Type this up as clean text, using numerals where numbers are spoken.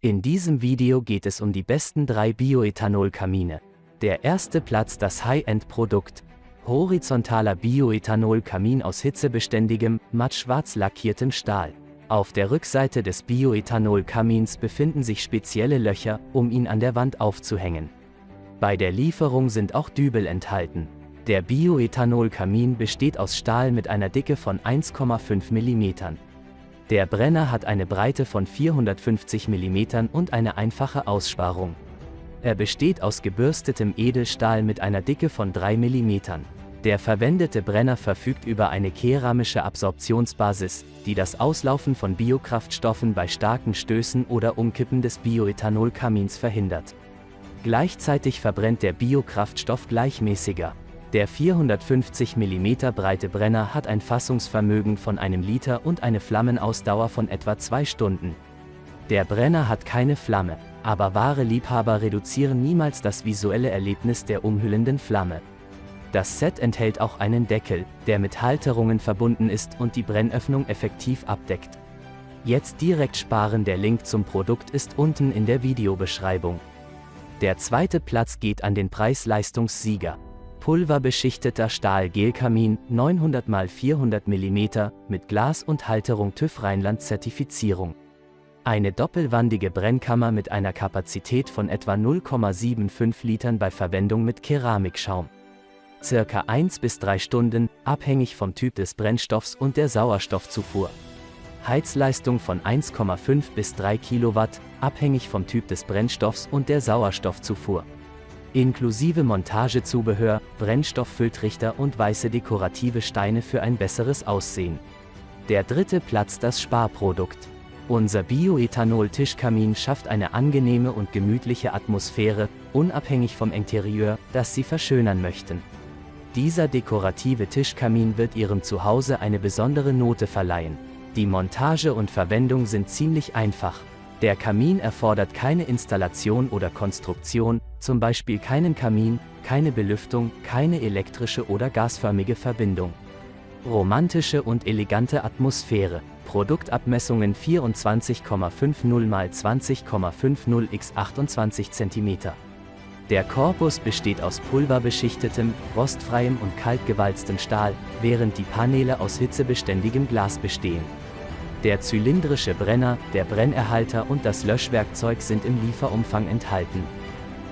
In diesem Video geht es um die besten 3 Bioethanol-Kamine. Der erste Platz, das High-End-Produkt. Horizontaler Bioethanol-Kamin aus hitzebeständigem, mattschwarz lackiertem Stahl. Auf der Rückseite des Bioethanol-Kamins befinden sich spezielle Löcher, um ihn an der Wand aufzuhängen. Bei der Lieferung sind auch Dübel enthalten. Der Bioethanol-Kamin besteht aus Stahl mit einer Dicke von 1,5 mm. Der Brenner hat eine Breite von 450 mm und eine einfache Aussparung. Er besteht aus gebürstetem Edelstahl mit einer Dicke von 3 mm. Der verwendete Brenner verfügt über eine keramische Absorptionsbasis, die das Auslaufen von Biokraftstoffen bei starken Stößen oder Umkippen des Bioethanol-Kamins verhindert. Gleichzeitig verbrennt der Biokraftstoff gleichmäßiger. Der 450 mm breite Brenner hat ein Fassungsvermögen von 1 Liter und eine Flammenausdauer von etwa 2 Stunden. Der Brenner hat keine Flamme, aber wahre Liebhaber reduzieren niemals das visuelle Erlebnis der umhüllenden Flamme. Das Set enthält auch einen Deckel, der mit Halterungen verbunden ist und die Brennöffnung effektiv abdeckt. Jetzt direkt sparen, der Link zum Produkt ist unten in der Videobeschreibung. Der zweite Platz geht an den Preis-Leistungs-Sieger. Pulverbeschichteter Stahl-Gelkamin, 900 x 400 mm, mit Glas und Halterung TÜV Rheinland-Zertifizierung. Eine doppelwandige Brennkammer mit einer Kapazität von etwa 0,75 Litern bei Verwendung mit Keramikschaum. Circa 1 bis 3 Stunden, abhängig vom Typ des Brennstoffs und der Sauerstoffzufuhr. Heizleistung von 1,5 bis 3 Kilowatt, abhängig vom Typ des Brennstoffs und der Sauerstoffzufuhr. Inklusive Montagezubehör, Brennstofffülltrichter und weiße dekorative Steine für ein besseres Aussehen. Der dritte Platz, das Sparprodukt. Unser Bioethanol-Tischkamin schafft eine angenehme und gemütliche Atmosphäre, unabhängig vom Interieur, das Sie verschönern möchten. Dieser dekorative Tischkamin wird Ihrem Zuhause eine besondere Note verleihen. Die Montage und Verwendung sind ziemlich einfach. Der Kamin erfordert keine Installation oder Konstruktion, zum Beispiel keinen Kamin, keine Belüftung, keine elektrische oder gasförmige Verbindung. Romantische und elegante Atmosphäre. Produktabmessungen 24,50 x 20,50 x 28 cm. Der Korpus besteht aus pulverbeschichtetem, rostfreiem und kaltgewalztem Stahl, während die Paneele aus hitzebeständigem Glas bestehen. Der zylindrische Brenner, der Brennerhalter und das Löschwerkzeug sind im Lieferumfang enthalten.